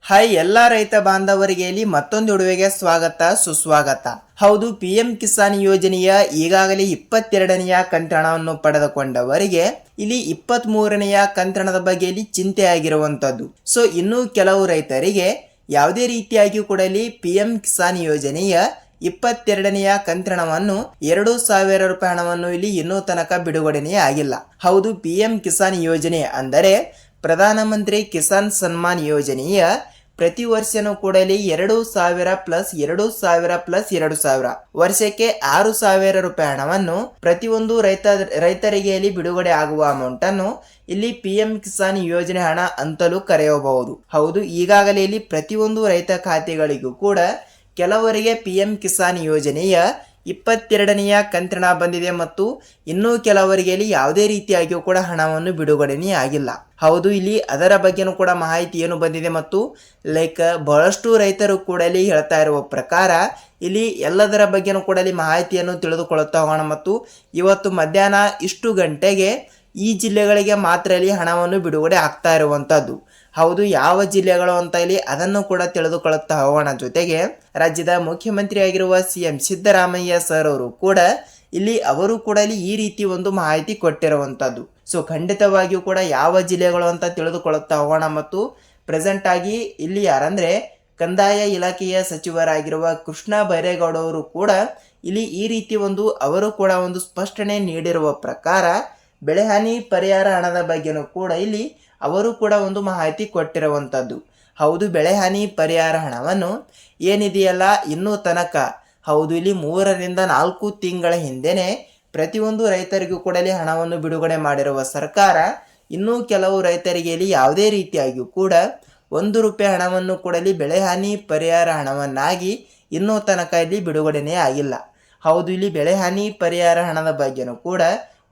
Hi ಎಲ್ಲ ರೈತ ಬಾಂಧವರಿಗೆ ಇಲ್ಲಿ ಮತ್ತೊಂದು ವಿಡಿಯೋಗೆ ಸ್ವಾಗತ ಸುಸ್ವಾಗತ. ಹೌದು, ಪಿಎಂ ಕಿಸಾನ್ ಯೋಜನೆಯ ಈಗಾಗಲೇ 22ನೆಯ ಕಂತಣವನ್ನು ಪಡೆದುಕೊಂಡವರಿಗೆ ಇಲ್ಲಿ 23ನೆಯ ಕಂತಣದ ಬಗ್ಗೆ ಇಲ್ಲಿ ಚಿಂತೆ ಆಗಿರುವಂತದ್ದು. ಸೊ ಇನ್ನೂ ಕೆಲವು ರೈತರಿಗೆ ಯಾವುದೇ ರೀತಿಯಾಗಿ ಕೂಡ ಇಲ್ಲಿ ಪಿಎಂ ಕಿಸಾನ್ ಯೋಜನೆಯ 22ನೆಯ ಕಂತಣವನ್ನು 2,000 ರೂಪಾಯಿ ಹಣವನ್ನು ಇಲ್ಲಿ ಇನ್ನೂ ತನಕ ಬಿಡುಗಡೆನೇ ಆಗಿಲ್ಲ. ಹೌದು, ಪಿಎಂ ಕಿಸಾನ್ ಯೋಜನೆ ಅಂದರೆ ಪ್ರಧಾನಮಂತ್ರಿ ಕಿಸಾನ್ ಸನ್ಮಾನ್ ಯೋಜನೆಯ ಪ್ರತಿ ವರ್ಷನೂ ಕೂಡ ಇಲ್ಲಿ 2,000 ಪ್ಲಸ್ 2,000 ಪ್ಲಸ್ 2,000 ವರ್ಷಕ್ಕೆ 6,000 ರೂಪಾಯಿ ಹಣವನ್ನು ಪ್ರತಿಯೊಂದು ರೈತರಿಗೆ ಇಲ್ಲಿ ಬಿಡುಗಡೆ ಆಗುವ ಅಮೌಂಟ್ ಅನ್ನು ಇಲ್ಲಿ ಪಿಎಂ ಕಿಸಾನ್ ಯೋಜನೆ ಹಣ ಅಂತಲೂ ಕರೆಯಬಹುದು. ಹೌದು, ಈಗಾಗಲೇ ಇಲ್ಲಿ ಪ್ರತಿಯೊಂದು ರೈತ ಖಾತೆಗಳಿಗೂ ಕೂಡ ಕೆಲವರಿಗೆ ಪಿಎಂ ಕಿಸಾನ್ ಯೋಜನೆಯ 22ನೆಯ ಕಂತಣ ಬಂದಿದೆ ಮತ್ತು ಇನ್ನೂ ಕೆಲವರಿಗೆ ಇಲ್ಲಿ ಯಾವುದೇ ರೀತಿಯಾಗಿಯೂ ಕೂಡ ಹಣವನ್ನು ಬಿಡುಗಡೆನೇ ಆಗಿಲ್ಲ. ಹೌದು, ಇಲ್ಲಿ ಅದರ ಬಗ್ಗೆನೂ ಕೂಡ ಮಾಹಿತಿ ಏನು ಬಂದಿದೆ ಮತ್ತು ಬಹಳಷ್ಟು ರೈತರು ಕೂಡ ಇಲ್ಲಿ ಹೇಳ್ತಾ ಇರುವ ಪ್ರಕಾರ ಇಲ್ಲಿ ಎಲ್ಲದರ ಬಗ್ಗೆನೂ ಕೂಡ ಇಲ್ಲಿ ಮಾಹಿತಿಯನ್ನು ತಿಳಿದುಕೊಳ್ಳುತ್ತಾ ಹೋಗೋಣ. ಮತ್ತು ಇವತ್ತು ಮಧ್ಯಾಹ್ನ ಇಷ್ಟು ಗಂಟೆಗೆ ಈ ಜಿಲ್ಲೆಗಳಿಗೆ ಮಾತ್ರ ಇಲ್ಲಿ ಹಣವನ್ನು ಬಿಡುಗಡೆ ಆಗ್ತಾ ಇರುವಂತದ್ದು. ಹೌದು, ಯಾವ ಜಿಲ್ಲೆಗಳು ಅಂತ ಇಲ್ಲಿ ಅದನ್ನು ಕೂಡ ತಿಳಿದುಕೊಳ್ಳುತ್ತಾ ಹೋಗೋಣ. ಜೊತೆಗೆ ರಾಜ್ಯದ ಮುಖ್ಯಮಂತ್ರಿ ಆಗಿರುವ CM ಸಿದ್ದರಾಮಯ್ಯ ಸರ್ ಅವರು ಕೂಡ ಅವರು ಕೂಡ ಈ ರೀತಿ ಒಂದು ಮಾಹಿತಿ ಕೊಟ್ಟಿರುವಂತದ್ದು. ಸೊ ಖಂಡಿತವಾಗಿಯೂ ಕೂಡ ಯಾವ ಜಿಲ್ಲೆಗಳು ಅಂತ ತಿಳಿದುಕೊಳ್ಳುತ್ತಾ ಹೋಗೋಣ. ಮತ್ತು ಪ್ರೆಸೆಂಟ್ ಆಗಿ ಇಲ್ಲಿ ಯಾರಂದ್ರೆ ಕಂದಾಯ ಇಲಾಖೆಯ ಸಚಿವರಾಗಿರುವ ಕೃಷ್ಣ ಬೈರೇಗೌಡ ಅವರು ಕೂಡ ಇಲ್ಲಿ ಈ ರೀತಿ ಅವರು ಕೂಡ ಒಂದು ಸ್ಪಷ್ಟನೆ ನೀಡಿರುವ ಪ್ರಕಾರ ಬೆಳೆಹಾನಿ ಪರಿಹಾರ ಹಣದ ಬಗ್ಗೆನೂ ಕೂಡ ಇಲ್ಲಿ ಅವರು ಕೂಡ ಒಂದು ಮಾಹಿತಿ ಕೊಟ್ಟಿರುವಂಥದ್ದು. ಹೌದು, ಬೆಳೆಹಾನಿ ಪರಿಹಾರ ಹಣವನ್ನು ಏನಿದೆಯಲ್ಲ ಇನ್ನೂ ತನಕ ಹೌದು ಇಲ್ಲಿ 3 ರಿಂದ 4 ತಿಂಗಳ ಹಿಂದೆನೆ ಪ್ರತಿಯೊಂದು ರೈತರಿಗೂ ಕೂಡ ಇಲ್ಲಿ ಹಣವನ್ನು ಬಿಡುಗಡೆ ಮಾಡಿರುವ ಸರ್ಕಾರ ಇನ್ನೂ ಕೆಲವು ರೈತರಿಗೆ ಇಲ್ಲಿ ಯಾವುದೇ ರೀತಿಯಾಗಿಯೂ ಕೂಡ 1 ರೂಪಾಯಿ ಹಣವನ್ನು ಕೂಡ ಇಲ್ಲಿ ಬೆಳೆಹಾನಿ ಪರಿಹಾರ ಹಣವನ್ನಾಗಿ ಇನ್ನೂ ತನಕ ಇಲ್ಲಿ ಬಿಡುಗಡೆನೇ ಆಗಿಲ್ಲ. ಹೌದು, ಇಲ್ಲಿ ಬೆಳೆಹಾನಿ ಪರಿಹಾರ ಹಣದ ಬಗ್ಗೆನೂ ಕೂಡ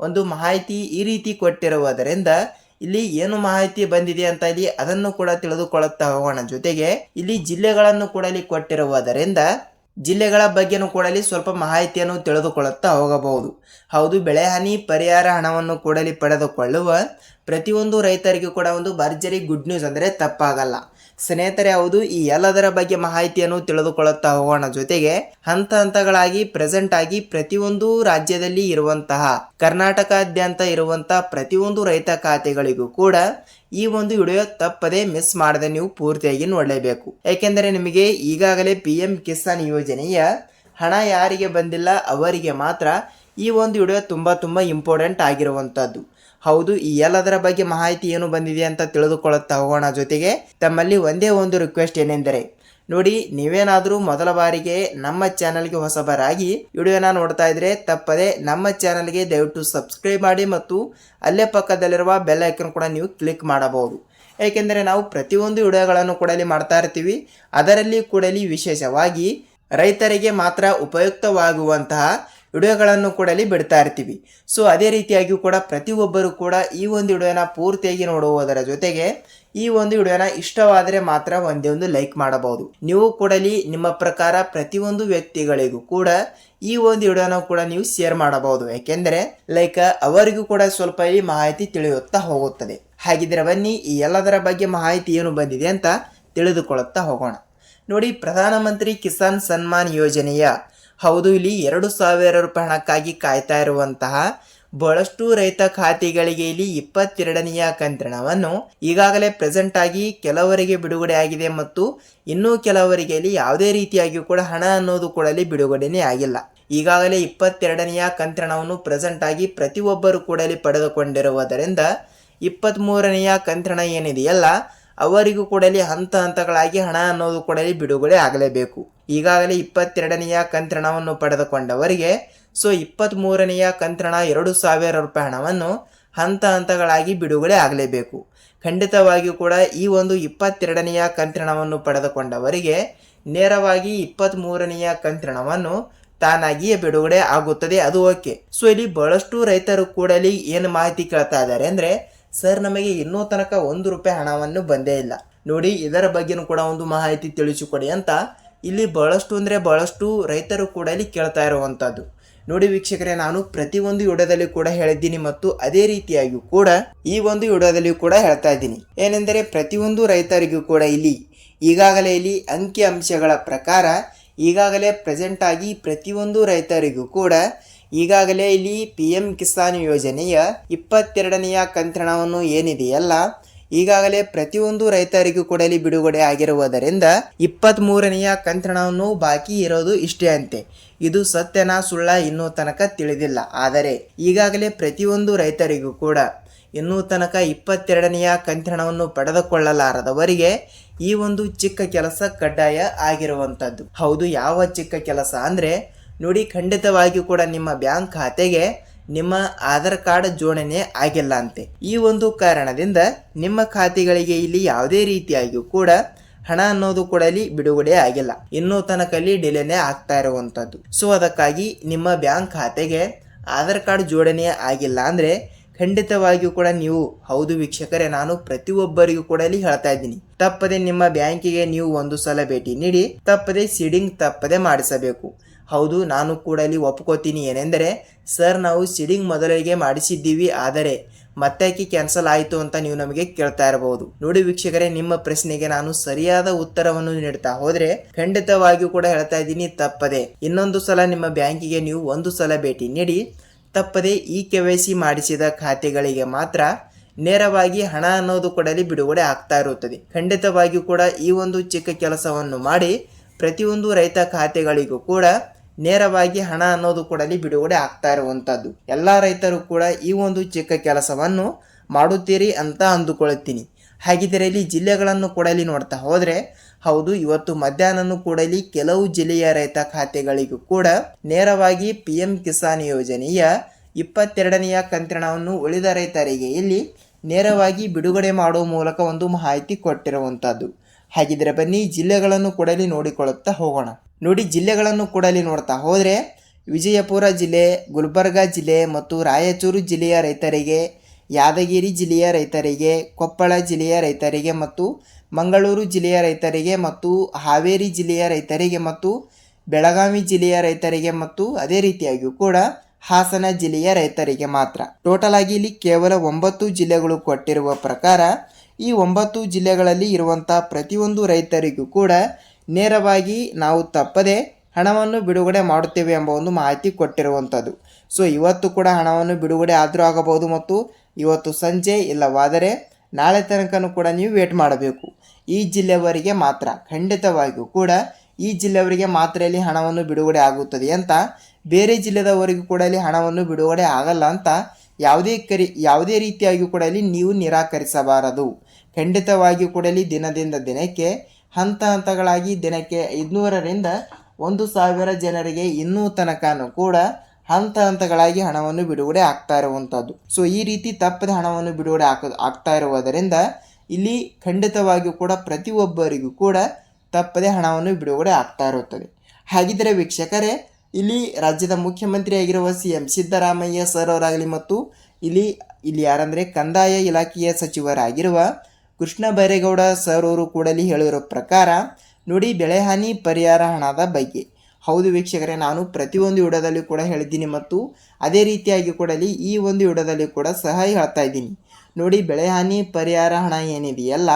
ಒಂದು ಮಾಹಿತಿ ಈ ರೀತಿ ಕೊಟ್ಟಿರುವುದರಿಂದ ಇಲ್ಲಿ ಏನು ಮಾಹಿತಿ ಬಂದಿದೆ ಅಂತ ಇಲ್ಲಿ ಅದನ್ನು ಕೂಡ ತಿಳಿದುಕೊಳ್ಳುತ್ತಾ ಹೋಗೋಣ. ಜೊತೆಗೆ ಇಲ್ಲಿ ಜಿಲ್ಲೆಗಳನ್ನು ಕೂಡ ಇಲ್ಲಿ ಕೊಟ್ಟಿರುವುದರಿಂದ ಜಿಲ್ಲೆಗಳ ಬಗ್ಗೆನೂ ಕೂಡ ಇಲ್ಲಿ ಸ್ವಲ್ಪ ಮಾಹಿತಿಯನ್ನು ತಿಳಿದುಕೊಳ್ಳುತ್ತಾ ಹೋಗಬಹುದು. ಹೌದು, ಬೆಳೆಹಾನಿ ಪರಿಹಾರ ಹಣವನ್ನು ಕೂಡ ಇಲ್ಲಿ ಪಡೆದುಕೊಳ್ಳುವ ಪ್ರತಿಯೊಂದು ರೈತರಿಗೂ ಕೂಡ ಒಂದು ಭರ್ಜರಿ ಗುಡ್ ನ್ಯೂಸ್ ಅಂದರೆ ತಪ್ಪಾಗಲ್ಲ ಸ್ನೇಹಿತರೆ. ಹೌದು, ಈ ಎಲ್ಲದರ ಬಗ್ಗೆ ಮಾಹಿತಿಯನ್ನು ತಿಳಿದುಕೊಳ್ಳುತ್ತಾ ಹೋಗೋಣ. ಜೊತೆಗೆ ಹಂತ ಹಂತಗಳಾಗಿ ಪ್ರೆಸೆಂಟ್ ಆಗಿ ಪ್ರತಿಯೊಂದು ರಾಜ್ಯದಲ್ಲಿ ಇರುವಂತಹ ಕರ್ನಾಟಕಾದ್ಯಂತ ಇರುವಂತಹ ಪ್ರತಿಯೊಂದು ರೈತ ಖಾತೆಗಳಿಗೂ ಕೂಡ ಈ ಒಂದು ವಿಡಿಯೋ ತಪ್ಪದೆ ಮಿಸ್ ಮಾಡದೆ ನೀವು ಪೂರ್ತಿಯಾಗಿ ನೋಡಲೇಬೇಕು. ಯಾಕೆಂದರೆ ನಿಮಗೆ ಈಗಾಗಲೇ ಪಿಎಂ ಕಿಸಾನ್ ಯೋಜನೆಯ ಹಣ ಯಾರಿಗೆ ಬಂದಿಲ್ಲ ಅವರಿಗೆ ಮಾತ್ರ ಈ ಒಂದು ವಿಡಿಯೋ ತುಂಬಾ ಇಂಪಾರ್ಟೆಂಟ್ ಆಗಿರುವಂತದ್ದು. ಹೌದು, ಈ ಎಲ್ಲದರ ಬಗ್ಗೆ ಮಾಹಿತಿ ಏನು ಬಂದಿದೆ ಅಂತ ತಿಳಿದುಕೊಳ್ಳುತ್ತಾ ಹೋಗೋಣ. ಜೊತೆಗೆ ತಮ್ಮಲ್ಲಿ ಒಂದೇ ಒಂದು ರಿಕ್ವೆಸ್ಟ್ ಏನೆಂದರೆ ನೋಡಿ, ನೀವೇನಾದರೂ ಮೊದಲ ಬಾರಿಗೆ ನಮ್ಮ ಚಾನಲ್ಗೆ ಹೊಸಬರಾಗಿ ವಿಡಿಯೋನ ನೋಡ್ತಾ ಇದ್ರೆ ತಪ್ಪದೆ ನಮ್ಮ ಚಾನಲ್ಗೆ ದಯವಿಟ್ಟು ಸಬ್ಸ್ಕ್ರೈಬ್ ಮಾಡಿ ಮತ್ತು ಅಲ್ಲೇ ಪಕ್ಕದಲ್ಲಿರುವ ಬೆಲ್ ಐಕನ್ ಕೂಡ ನೀವು ಕ್ಲಿಕ್ ಮಾಡಬಹುದು. ಏಕೆಂದರೆ ನಾವು ಪ್ರತಿಯೊಂದು ವಿಡಿಯೋಗಳನ್ನು ಕೂಡ ಇಲ್ಲಿ ಮಾಡ್ತಾ ಇರ್ತೀವಿ. ಅದರಲ್ಲಿ ಕೂಡ ಇಲ್ಲಿ ವಿಶೇಷವಾಗಿ ರೈತರಿಗೆ ಮಾತ್ರ ಉಪಯುಕ್ತವಾಗುವಂತಹ ವಿಡಿಯೋಗಳನ್ನು ಕೂಡ ಇಲ್ಲಿ ಬಿಡ್ತಾ ಇರ್ತೀವಿ. ಸೊ ಅದೇ ರೀತಿಯಾಗಿಯೂ ಕೂಡ ಪ್ರತಿಯೊಬ್ಬರು ಕೂಡ ಈ ಒಂದು ವಿಡಿಯೋನ ಪೂರ್ತಿಯಾಗಿ ನೋಡುವುದರ ಜೊತೆಗೆ ಈ ಒಂದು ವಿಡಿಯೋನ ಇಷ್ಟವಾದರೆ ಮಾತ್ರ ಒಂದೇ ಒಂದು ಲೈಕ್ ಮಾಡಬಹುದು. ನೀವು ಕೂಡ ಇಲ್ಲಿ ನಿಮ್ಮ ಪ್ರಕಾರ ಪ್ರತಿಯೊಂದು ವ್ಯಕ್ತಿಗಳಿಗೂ ಕೂಡ ಈ ಒಂದು ವಿಡಿಯೋನ ಕೂಡ ನೀವು ಶೇರ್ ಮಾಡಬಹುದು. ಯಾಕೆಂದ್ರೆ ಅವರಿಗೂ ಕೂಡ ಸ್ವಲ್ಪ ಇಲ್ಲಿ ಮಾಹಿತಿ ತಿಳಿಯುತ್ತಾ ಹೋಗುತ್ತದೆ. ಹಾಗಿದ್ರೆ ಬನ್ನಿ ಈ ಎಲ್ಲದರ ಬಗ್ಗೆ ಮಾಹಿತಿ ಏನು ಬಂದಿದೆ ಅಂತ ತಿಳಿದುಕೊಳ್ಳುತ್ತಾ ಹೋಗೋಣ. ನೋಡಿ, ಪ್ರಧಾನಮಂತ್ರಿ ಕಿಸಾನ್ ಸನ್ಮಾನ್ ಯೋಜನೆಯ ಹೌದು ಇಲ್ಲಿ 2,000 ರೂಪಾಯಿ ಹಣಕ್ಕಾಗಿ ಕಾಯ್ತಾ ಇರುವಂತಹ ಬಹಳಷ್ಟು ರೈತ ಖಾತೆಗಳಿಗೆ ಇಲ್ಲಿ 22ನೆಯ ಕಂತಣವನ್ನು ಈಗಾಗಲೇ ಪ್ರೆಸೆಂಟ್ ಆಗಿ ಕೆಲವರಿಗೆ ಬಿಡುಗಡೆ ಆಗಿದೆ ಮತ್ತು ಇನ್ನೂ ಕೆಲವರಿಗೆ ಇಲ್ಲಿ ಯಾವುದೇ ರೀತಿಯಾಗಿಯೂ ಕೂಡ ಹಣ ಅನ್ನೋದು ಕೂಡ ಇಲ್ಲಿ ಬಿಡುಗಡೆನೇ ಆಗಿಲ್ಲ. ಈಗಾಗಲೇ 22ನೆಯ ಕಂತಣವನ್ನು ಪ್ರೆಸೆಂಟ್ ಆಗಿ ಪ್ರತಿಯೊಬ್ಬರು ಕೂಡ ಇಲ್ಲಿ ಪಡೆದುಕೊಂಡಿರುವುದರಿಂದ 23ನೆಯ ಕಂತಣ ಏನಿದೆಯಲ್ಲ ಅವರಿಗೂ ಕೂಡ ಇಲ್ಲಿ ಹಂತ ಹಂತಗಳಾಗಿ ಹಣ ಅನ್ನೋದು ಕೂಡ ಇಲ್ಲಿ ಬಿಡುಗಡೆ ಆಗಲೇಬೇಕು. ಈಗಾಗಲೇ 22ನೆಯ ಕಂತಣವನ್ನು ಪಡೆದುಕೊಂಡವರಿಗೆ 23ನೆಯ ಕಂತಣ 2,000 ರೂಪಾಯಿ ಹಣವನ್ನು ಹಂತ ಹಂತಗಳಾಗಿ ಬಿಡುಗಡೆ ಆಗಲೇಬೇಕು. ಖಂಡಿತವಾಗಿಯೂ ಕೂಡ ಈ ಒಂದು 22ನೆಯ ಕಂತಣವನ್ನು ಪಡೆದುಕೊಂಡವರಿಗೆ ನೇರವಾಗಿ 23ನೆಯ ಕಂತಣವನ್ನು ತಾನಾಗಿಯೇ ಬಿಡುಗಡೆ ಆಗುತ್ತದೆ, ಅದು ಓಕೆ. ಸೊ ಇಲ್ಲಿ ಬಹಳಷ್ಟು ರೈತರು ಕೂಡ ಇಲ್ಲಿ ಏನು ಮಾಹಿತಿ ಕೇಳ್ತಾ ಇದ್ದಾರೆ ಅಂದ್ರೆ, ಸರ್ ನಮಗೆ ಇನ್ನೂ ತನಕ 1 ರೂಪಾಯಿ ಹಣವನ್ನು ಬಂದೇ ಇಲ್ಲ, ನೋಡಿ ಇದರ ಬಗ್ಗೆನೂ ಕೂಡ ಒಂದು ಮಾಹಿತಿ ತಿಳಿಸಿಕೊಡಿ ಅಂತ ಇಲ್ಲಿ ಬಹಳಷ್ಟು ರೈತರು ಕೂಡ ಇಲ್ಲಿ ಕೇಳ್ತಾ ಇರುವಂತದ್ದು. ನೋಡಿ ವೀಕ್ಷಕರೇ, ನಾನು ಪ್ರತಿಯೊಂದು ವಿಡಿಯೋದಲ್ಲಿ ಕೂಡ ಹೇಳಿದ್ದೀನಿ ಮತ್ತು ಅದೇ ರೀತಿಯಾಗಿಯೂ ಕೂಡ ಈ ಒಂದು ವಿಡಿಯೋದಲ್ಲಿ ಕೂಡ ಹೇಳ್ತಾ ಇದ್ದೀನಿ. ಏನೆಂದರೆ ಪ್ರತಿಯೊಂದು ರೈತರಿಗೂ ಕೂಡ ಇಲ್ಲಿ ಈಗಾಗಲೇ ಇಲ್ಲಿ ಅಂಕಿ ಅಂಶಗಳ ಪ್ರಕಾರ ಈಗಾಗಲೇ ಪ್ರೆಸೆಂಟ್ ಆಗಿ ಪ್ರತಿಯೊಂದು ರೈತರಿಗೂ ಕೂಡ ಈಗಾಗಲೇ ಇಲ್ಲಿ PM ಕಿಸಾನ್ ಯೋಜನೆಯ 22ನೆಯ ಕಂತಿನವನ್ನು ಏನಿದೆಯಲ್ಲ ಈಗಾಗಲೇ ಪ್ರತಿಯೊಂದು ರೈತರಿಗೂ ಕೂಡ ಇಲ್ಲಿ ಬಿಡುಗಡೆ ಆಗಿರುವುದರಿಂದ 23ನೆಯ ಕಂತಿನವನ್ನು ಬಾಕಿ ಇರೋದು ಇಷ್ಟೇ ಅಂತೆ. ಇದು ಸತ್ಯನಾ ಸುಳ್ಳ ಇನ್ನೂ ತನಕ ತಿಳಿದಿಲ್ಲ. ಆದರೆ ಈಗಾಗಲೇ ಪ್ರತಿಯೊಂದು ರೈತರಿಗೂ ಕೂಡ ಇನ್ನೂ ತನಕ 22ನೆಯ ಕಂತಿನವನ್ನು ಪಡೆದುಕೊಳ್ಳಲಾರದವರಿಗೆ ಈ ಒಂದು ಚಿಕ್ಕ ಕೆಲಸ ಕಡ್ಡಾಯ ಆಗಿರುವಂಥದ್ದು. ಹೌದು, ಯಾವ ಚಿಕ್ಕ ಕೆಲಸ ಅಂದರೆ ನೋಡಿ, ಖಂಡಿತವಾಗಿಯೂ ಕೂಡ ನಿಮ್ಮ ಬ್ಯಾಂಕ್ ಖಾತೆಗೆ ನಿಮ್ಮ ಆಧಾರ್ ಕಾರ್ಡ್ ಜೋಡಣೆ ಆಗಿಲ್ಲ ಅಂತೆ. ಈ ಒಂದು ಕಾರಣದಿಂದ ನಿಮ್ಮ ಖಾತೆಗಳಿಗೆ ಇಲ್ಲಿ ಯಾವುದೇ ರೀತಿಯಾಗಿಯೂ ಕೂಡ ಹಣ ಅನ್ನೋದು ಕೂಡ ಇಲ್ಲಿ ಬಿಡುಗಡೆ ಆಗಿಲ್ಲ. ಇನ್ನೂ ತನಕ ಅಲ್ಲಿ ಡಿಲೇನೇ ಆಗ್ತಾ ಇರುವಂಥದ್ದು. ಸೊ ಅದಕ್ಕಾಗಿ ನಿಮ್ಮ ಬ್ಯಾಂಕ್ ಖಾತೆಗೆ ಆಧಾರ್ ಕಾರ್ಡ್ ಜೋಡಣೆ ಆಗಿಲ್ಲ ಅಂದರೆ ಖಂಡಿತವಾಗಿಯೂ ಕೂಡ ನೀವು, ಹೌದು ವೀಕ್ಷಕರೇ, ನಾನು ಪ್ರತಿಯೊಬ್ಬರಿಗೂ ಕೂಡ ಇಲ್ಲಿ ಹೇಳ್ತಾ ಇದ್ದೀನಿ, ತಪ್ಪದೆ ನಿಮ್ಮ ಬ್ಯಾಂಕಿಗೆ ನೀವು ಒಂದು ಸಲ ಭೇಟಿ ನೀಡಿ ತಪ್ಪದೆ ಸೀಡಿಂಗ್ ತಪ್ಪದೆ ಮಾಡಿಸಬೇಕು. ಹೌದು, ನಾನು ಕೂಡ ಇಲ್ಲಿ ಒಪ್ಕೋತೀನಿ. ಏನೆಂದರೆ ಸರ್, ನಾವು ಸೀಡಿಂಗ್ ಮೊದಲಿಗೆ ಮಾಡಿಸಿದ್ದೀವಿ, ಆದರೆ ಮತ್ತೆ ಕ್ಯಾನ್ಸಲ್ ಆಯಿತು ಅಂತ ನೀವು ನಮಗೆ ಕೇಳ್ತಾ ಇರಬಹುದು. ನೋಡಿ ವೀಕ್ಷಕರೇ, ನಿಮ್ಮ ಪ್ರಶ್ನೆಗೆ ನಾನು ಸರಿಯಾದ ಉತ್ತರವನ್ನು ನೀಡ್ತಾ ಹೋದ್ರೆ ಖಂಡಿತವಾಗಿಯೂ ಕೂಡ ಹೇಳ್ತಾ ಇದ್ದೀನಿ, ತಪ್ಪದೆ ಇನ್ನೊಂದು ಸಲ ನಿಮ್ಮ ಬ್ಯಾಂಕಿಗೆ ನೀವು ಒಂದು ಸಲ ಭೇಟಿ ನೀಡಿ ತಪ್ಪದೆ ಈ KYC ಮಾಡಿಸಿದ ಖಾತೆಗಳಿಗೆ ಮಾತ್ರ ನೇರವಾಗಿ ಹಣ ಅನ್ನೋದು ಕೂಡ ಇಲ್ಲಿ ಬಿಡುಗಡೆ ಆಗ್ತಾ ಇರುತ್ತದೆ. ಖಂಡಿತವಾಗಿಯೂ ಕೂಡ ಈ ಒಂದು ಚಿಕ್ಕ ಕೆಲಸವನ್ನು ಮಾಡಿ ಪ್ರತಿಯೊಂದು ರೈತ ಖಾತೆಗಳಿಗೂ ಕೂಡ ನೇರವಾಗಿ ಹಣ ಅನ್ನೋದು ಕೂಡ ಇಲ್ಲಿ ಬಿಡುಗಡೆ ಆಗ್ತಾ ಇರುವಂಥದ್ದು. ಎಲ್ಲ ರೈತರು ಕೂಡ ಈ ಒಂದು ಚಿಕ್ಕ ಕೆಲಸವನ್ನು ಮಾಡುತ್ತೀರಿ ಅಂತ ಅಂದುಕೊಳ್ಳುತ್ತೀನಿ. ಹಾಗಿದ್ದರೆ ಇಲ್ಲಿ ಜಿಲ್ಲೆಗಳನ್ನು ಕೂಡ ಇಲ್ಲಿ ನೋಡ್ತಾ ಹೋದರೆ, ಹೌದು, ಇವತ್ತು ಮಧ್ಯಾಹ್ನ ಕೂಡ ಇಲ್ಲಿ ಕೆಲವು ಜಿಲ್ಲೆಯ ರೈತ ಖಾತೆಗಳಿಗೂ ಕೂಡ ನೇರವಾಗಿ PM ಕಿಸಾನ್ ಯೋಜನೆಯ 22ನೆಯ ಕಂತಿನವನ್ನು ಉಳಿದ ರೈತರಿಗೆ ಇಲ್ಲಿ ನೇರವಾಗಿ ಬಿಡುಗಡೆ ಮಾಡುವ ಮೂಲಕ ಒಂದು ಮಾಹಿತಿ ಕೊಟ್ಟಿರುವಂಥದ್ದು. ಹಾಗಿದ್ರೆ ಬನ್ನಿ ಜಿಲ್ಲೆಗಳನ್ನು ಕೂಡ ಇಲ್ಲಿ ನೋಡಿಕೊಳ್ಳುತ್ತಾ ಹೋಗೋಣ. ನೋಡಿ, ಜಿಲ್ಲೆಗಳನ್ನು ಕೂಡ ಇಲ್ಲಿ ನೋಡ್ತಾ ಹೋದರೆ ವಿಜಯಪುರ ಜಿಲ್ಲೆ, ಗುಲ್ಬರ್ಗ ಜಿಲ್ಲೆ ಮತ್ತು ರಾಯಚೂರು ಜಿಲ್ಲೆಯ ರೈತರಿಗೆ, ಯಾದಗಿರಿ ಜಿಲ್ಲೆಯ ರೈತರಿಗೆ, ಕೊಪ್ಪಳ ಜಿಲ್ಲೆಯ ರೈತರಿಗೆ ಮತ್ತು ಮಂಗಳೂರು ಜಿಲ್ಲೆಯ ರೈತರಿಗೆ ಮತ್ತು ಹಾವೇರಿ ಜಿಲ್ಲೆಯ ರೈತರಿಗೆ ಮತ್ತು ಬೆಳಗಾವಿ ಜಿಲ್ಲೆಯ ರೈತರಿಗೆ ಮತ್ತು ಅದೇ ರೀತಿಯಾಗಿಯೂ ಕೂಡ ಹಾಸನ ಜಿಲ್ಲೆಯ ರೈತರಿಗೆ ಮಾತ್ರ. ಟೋಟಲ್ ಆಗಿ ಇಲ್ಲಿ ಕೇವಲ 9 ಜಿಲ್ಲೆಗಳು ಕೊಟ್ಟಿರುವ ಪ್ರಕಾರ ಈ 9 ಜಿಲ್ಲೆಗಳಲ್ಲಿ ಇರುವಂಥ ಪ್ರತಿಯೊಂದು ರೈತರಿಗೂ ಕೂಡ ನೇರವಾಗಿ ನಾವು ತಪ್ಪದೆ ಹಣವನ್ನು ಬಿಡುಗಡೆ ಮಾಡುತ್ತೇವೆ ಎಂಬ ಒಂದು ಮಾಹಿತಿ ಕೊಟ್ಟಿರುವಂಥದ್ದು. ಸೊ ಇವತ್ತು ಕೂಡ ಹಣವನ್ನು ಬಿಡುಗಡೆ ಆದರೂ ಆಗಬಹುದು ಮತ್ತು ಇವತ್ತು ಸಂಜೆ ಇಲ್ಲವಾದರೆ ನಾಳೆ ತನಕನೂ ಕೂಡ ನೀವು ವೇಟ್ ಮಾಡಬೇಕು. ಈ ಜಿಲ್ಲೆಯವರಿಗೆ ಮಾತ್ರ, ಖಂಡಿತವಾಗಿಯೂ ಕೂಡ ಈ ಜಿಲ್ಲೆಯವರಿಗೆ ಮಾತ್ರ ಇಲ್ಲಿ ಹಣವನ್ನು ಬಿಡುಗಡೆ ಆಗುತ್ತದೆ ಅಂತ, ಬೇರೆ ಜಿಲ್ಲೆದವರಿಗೂ ಕೂಡ ಇಲ್ಲಿ ಹಣವನ್ನು ಬಿಡುಗಡೆ ಆಗಲ್ಲ ಅಂತ ಯಾವುದೇ ರೀತಿಯಾಗಿಯೂ ಕೂಡ ಇಲ್ಲಿ ನೀವು ನಿರಾಕರಿಸಬಾರದು. ಖಂಡಿತವಾಗಿಯೂ ಕೂಡ ಇಲ್ಲಿ ದಿನದಿಂದ ದಿನಕ್ಕೆ ಹಂತಗಳಾಗಿ ದಿನಕ್ಕೆ 500ರಿಂದ 1,000 ಜನರಿಗೆ ಇನ್ನೂ ತನಕನೂ ಕೂಡ ಹಂತಗಳಾಗಿ ಹಣವನ್ನು ಬಿಡುಗಡೆ ಆಗ್ತಾ ಇರುವಂಥದ್ದು. ಸೊ ಈ ರೀತಿ ತಪ್ಪದೆ ಹಣವನ್ನು ಬಿಡುಗಡೆ ಆಗ್ತಾ ಇರುವುದರಿಂದ ಇಲ್ಲಿ ಖಂಡಿತವಾಗಿಯೂ ಕೂಡ ಪ್ರತಿಯೊಬ್ಬರಿಗೂ ಕೂಡ ತಪ್ಪದೆ ಹಣವನ್ನು ಬಿಡುಗಡೆ ಆಗ್ತಾ ಇರುತ್ತದೆ. ಹಾಗಿದ್ದರೆ ವೀಕ್ಷಕರೇ, ಇಲ್ಲಿ ರಾಜ್ಯದ ಮುಖ್ಯಮಂತ್ರಿಯಾಗಿರುವ CM ಸಿದ್ದರಾಮಯ್ಯ ಸರ್ ಅವರಾಗಲಿ ಮತ್ತು ಇಲ್ಲಿ ಯಾರಂದರೆ ಕಂದಾಯ ಇಲಾಖೆಯ ಸಚಿವರಾಗಿರುವ ಕೃಷ್ಣ ಬೈರೇಗೌಡ ಸರ್ ಅವರು ಕೂಡ ಇಲ್ಲಿ ಹೇಳಿರೋ ಪ್ರಕಾರ ನೋಡಿ, ಬೆಳೆಹಾನಿ ಪರಿಹಾರ ಹಣದ ಬಗ್ಗೆ, ಹೌದು ವೀಕ್ಷಕರೇ, ನಾನು ಪ್ರತಿಯೊಂದು ವಿಡಿಯೋದಲ್ಲಿ ಕೂಡ ಹೇಳಿದ್ದೀನಿ ಮತ್ತು ಅದೇ ರೀತಿಯಾಗಿ ಕೂಡ ಈ ಒಂದು ವಿಡಿಯೋದಲ್ಲಿ ಕೂಡ ಸಹ ಹೇಳ್ತಾ ಇದ್ದೀನಿ. ನೋಡಿ, ಬೆಳೆಹಾನಿ ಪರಿಹಾರ ಹಣ ಏನಿದೆಯಲ್ಲ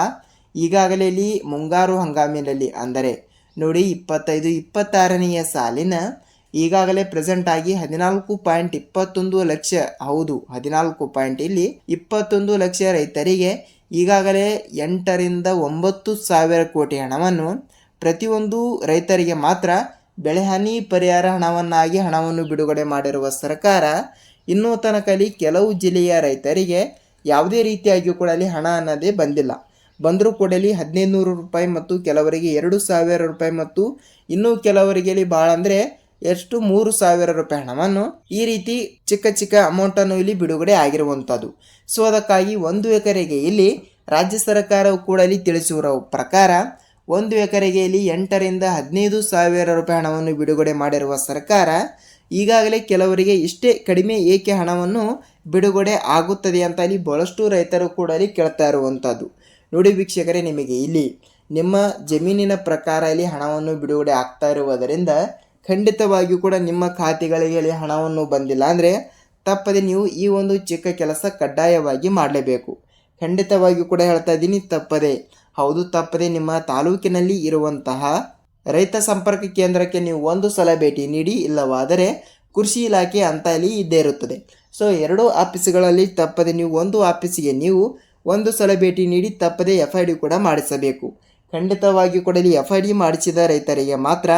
ಈಗಾಗಲೇ ಇಲ್ಲಿ ಮುಂಗಾರು ಹಂಗಾಮಿನಲ್ಲಿ ಅಂದರೆ ನೋಡಿ 25-26ನೆಯ ಸಾಲಿನ ಈಗಾಗಲೇ ಪ್ರೆಸೆಂಟ್ ಆಗಿ 14.21 ಲಕ್ಷ, ಹೌದು 14.21 ಲಕ್ಷ ರೈತರಿಗೆ ಈಗಾಗಲೇ 8ರಿಂದ 9 ಸಾವಿರ ಕೋಟಿ ಹಣವನ್ನು ಪ್ರತಿಯೊಂದು ರೈತರಿಗೆ ಮಾತ್ರ ಬೆಳೆಹಾನಿ ಪರಿಹಾರ ಹಣವನ್ನು ಬಿಡುಗಡೆ ಮಾಡಿರುವ ಸರ್ಕಾರ ಇನ್ನೂ ತನಕಲ್ಲಿ ಕೆಲವು ಜಿಲ್ಲೆಯ ರೈತರಿಗೆ ಯಾವುದೇ ರೀತಿಯಾಗಿಯೂ ಕೂಡ ಅಲ್ಲಿ ಹಣ ಅನ್ನೋದೇ ಬಂದಿಲ್ಲ. ಬಂದರೂ ಕೂಡ ಇಲ್ಲಿ 1500 ರೂಪಾಯಿ ಮತ್ತು ಕೆಲವರಿಗೆ 2000 ರೂಪಾಯಿ ಮತ್ತು ಇನ್ನೂ ಕೆಲವರಿಗೆ ಇಲ್ಲಿ ಭಾಳ ಅಂದರೆ ಎಷ್ಟು 3000 ರೂಪಾಯಿ ಹಣವನ್ನು ಈ ರೀತಿ ಚಿಕ್ಕ ಅಮೌಂಟನ್ನು ಇಲ್ಲಿ ಬಿಡುಗಡೆ ಆಗಿರುವಂಥದ್ದು. ಸೊ ಅದಕ್ಕಾಗಿ 1 ಎಕರೆಗೆ ಇಲ್ಲಿ ರಾಜ್ಯ ಸರ್ಕಾರವು ಕೂಡ ಇಲ್ಲಿ ತಿಳಿಸಿರೋ ಪ್ರಕಾರ 1 ಎಕರೆಗೆ ಇಲ್ಲಿ 8ರಿಂದ 15 ಸಾವಿರ ರೂಪಾಯಿ ಹಣವನ್ನು ಬಿಡುಗಡೆ ಮಾಡಿರುವ ಸರ್ಕಾರ ಈಗಾಗಲೇ ಕೆಲವರಿಗೆ ಇಷ್ಟೇ ಕಡಿಮೆ ಏಕೆ ಹಣವನ್ನು ಬಿಡುಗಡೆ ಆಗುತ್ತದೆ ಅಂತ ಇಲ್ಲಿ ಬಹಳಷ್ಟು ರೈತರು ಕೂಡ ಇಲ್ಲಿ ಕೇಳ್ತಾ ಇರುವಂಥದ್ದು. ನೋಡಿ ವೀಕ್ಷಕರೇ, ನಿಮಗೆ ಇಲ್ಲಿ ನಿಮ್ಮ ಜಮೀನಿನ ಪ್ರಕಾರ ಇಲ್ಲಿ ಹಣವನ್ನು ಬಿಡುಗಡೆ ಆಗ್ತಾ ಇರುವುದರಿಂದ ಖಂಡಿತವಾಗಿಯೂ ಕೂಡ ನಿಮ್ಮ ಖಾತೆಗಳಿಗೆ ಇಲ್ಲಿ ಹಣವನ್ನು ಬಂದಿಲ್ಲ ಅಂದರೆ ತಪ್ಪದೆ ನೀವು ಈ ಒಂದು ಚಿಕ್ಕ ಕೆಲಸ ಕಡ್ಡಾಯವಾಗಿ ಮಾಡಲೇಬೇಕು. ಖಂಡಿತವಾಗಿಯೂ ಕೂಡ ಹೇಳ್ತಾ ಇದ್ದೀನಿ, ತಪ್ಪದೆ ಹೌದು, ತಪ್ಪದೆ ನಿಮ್ಮ ತಾಲೂಕಿನಲ್ಲಿ ಇರುವಂತಹ ರೈತ ಸಂಪರ್ಕ ಕೇಂದ್ರಕ್ಕೆ ನೀವು ಒಂದು ಸಲ ಭೇಟಿ ನೀಡಿ, ಇಲ್ಲವಾದರೆ ಕೃಷಿ ಇಲಾಖೆ ಅಂತ ಅಲ್ಲಿ ಇದ್ದೇ ಇರುತ್ತದೆ. ಸೊ ಎರಡೂ ಆಫೀಸ್ಗಳಲ್ಲಿ ತಪ್ಪದೆ ನೀವು ಒಂದು ಆಫೀಸಿಗೆ ನೀವು ಒಂದು ಸಲ ಭೇಟಿ ನೀಡಿ ತಪ್ಪದೆ FID ಕೂಡ ಮಾಡಿಸಬೇಕು. ಖಂಡಿತವಾಗಿ ಕೂಡ ಇಲ್ಲಿ FID ಮಾಡಿಸಿದ ರೈತರಿಗೆ ಮಾತ್ರ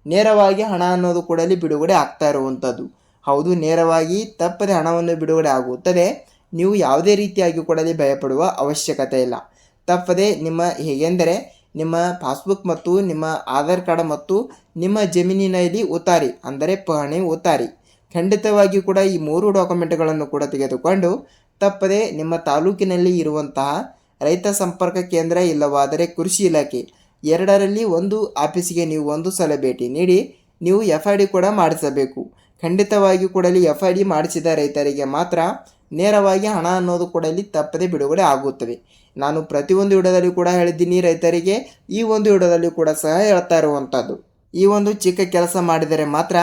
ನೇರವಾಗಿ ಹಣ ಅನ್ನೋದು ಕೂಡ ಇಲ್ಲಿ ಬಿಡುಗಡೆ ಆಗ್ತಾ ಇರುವಂಥದ್ದು. ಹೌದು, ನೇರವಾಗಿ ತಪ್ಪದೆ ಹಣವನ್ನು ಬಿಡುಗಡೆ ಆಗುತ್ತದೆ. ನೀವು ಯಾವುದೇ ರೀತಿಯಾಗಿ ಕೂಡ ಇಲ್ಲಿ ಭಯಪಡುವ ಅವಶ್ಯಕತೆ ಇಲ್ಲ. ತಪ್ಪದೆ ನಿಮ್ಮ ಹೇಗೆಂದರೆ ನಿಮ್ಮ ಪಾಸ್ಬುಕ್ ಮತ್ತು ನಿಮ್ಮ ಆಧಾರ್ ಕಾರ್ಡ್ ಮತ್ತು ನಿಮ್ಮ ಜಮೀನಿನಲ್ಲಿ ಉತಾರಿ ಅಂದರೆ ಪಹಣಿ ಉತಾರಿ ಖಂಡಿತವಾಗಿ ಕೂಡ ಈ 3 ಡಾಕ್ಯುಮೆಂಟ್ಗಳನ್ನು ಕೂಡ ತೆಗೆದುಕೊಂಡು ತಪ್ಪದೆ ನಿಮ್ಮ ತಾಲೂಕಿನಲ್ಲಿ ಇರುವಂತಹ ರೈತ ಸಂಪರ್ಕ ಕೇಂದ್ರ ಇಲ್ಲವಾದರೆ ಕೃಷಿ ಇಲಾಖೆ ಎರಡರಲ್ಲಿ ಒಂದು ಆಫೀಸಿಗೆ ನೀವು ಒಂದು ಸಲ ಭೇಟಿ ನೀಡಿ ನೀವು FID ಕೂಡ ಮಾಡಿಸಬೇಕು. ಖಂಡಿತವಾಗಿ ಕೂಡ ಇಲ್ಲಿ FID ಮಾಡಿಸಿದ ರೈತರಿಗೆ ಮಾತ್ರ ನೇರವಾಗಿ ಹಣ ಅನ್ನೋದು ಕೂಡ ಇಲ್ಲಿ ತಪ್ಪದೆ ಬಿಡುಗಡೆ ಆಗುತ್ತದೆ. ನಾನು ಪ್ರತಿಯೊಂದು ವಿಡಿಯೋದಲ್ಲಿ ಕೂಡ ಹೇಳಿದ್ದೀನಿ ರೈತರಿಗೆ, ಈ ಒಂದು ವಿಡಿಯೋದಲ್ಲಿ ಕೂಡ ಸಹ ಹೇಳ್ತಾ ಇರುವಂಥದ್ದು. ಈ ಒಂದು ಚಿಕ್ಕ ಕೆಲಸ ಮಾಡಿದರೆ ಮಾತ್ರ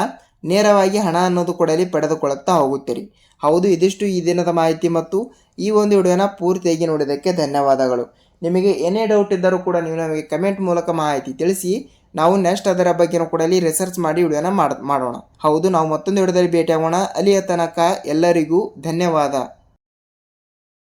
ನೇರವಾಗಿ ಹಣ ಅನ್ನೋದು ಕೂಡ ಇಲ್ಲಿ ಪಡೆದುಕೊಳ್ಳುತ್ತಾ ಹೋಗುತ್ತೀರಿ. ಹೌದು, ಇದಿಷ್ಟು ಈ ದಿನದ ಮಾಹಿತಿ ಮತ್ತು ಈ ಒಂದು ವಿಡಿಯೋನ ಪೂರ್ತಿಯಾಗಿ ನೋಡಿದ್ದಕ್ಕೆ ಧನ್ಯವಾದಗಳು. ನಿಮಗೆ ಏನೇ ಡೌಟ್ ಇದ್ದರೂ ಕೂಡ ನೀವು ನಮಗೆ ಕಮೆಂಟ್ ಮೂಲಕ ಮಾಹಿತಿ ತಿಳಿಸಿ, ನಾವು ನೆಕ್ಸ್ಟ್ ಅದರ ಬಗ್ಗೆನೂ ಕೂಡ ಇಲ್ಲಿ ರಿಸರ್ಚ್ ಮಾಡಿ ವಿಡಿಯೋನ ಮಾಡೋಣ. ಹೌದು, ನಾವು ಮತ್ತೊಂದು ವಿಡಿಯೋದಲ್ಲಿ ಭೇಟಿಯಾಗೋಣ. ಅಲ್ಲಿಯ ತನಕ ಎಲ್ಲರಿಗೂ ಧನ್ಯವಾದ.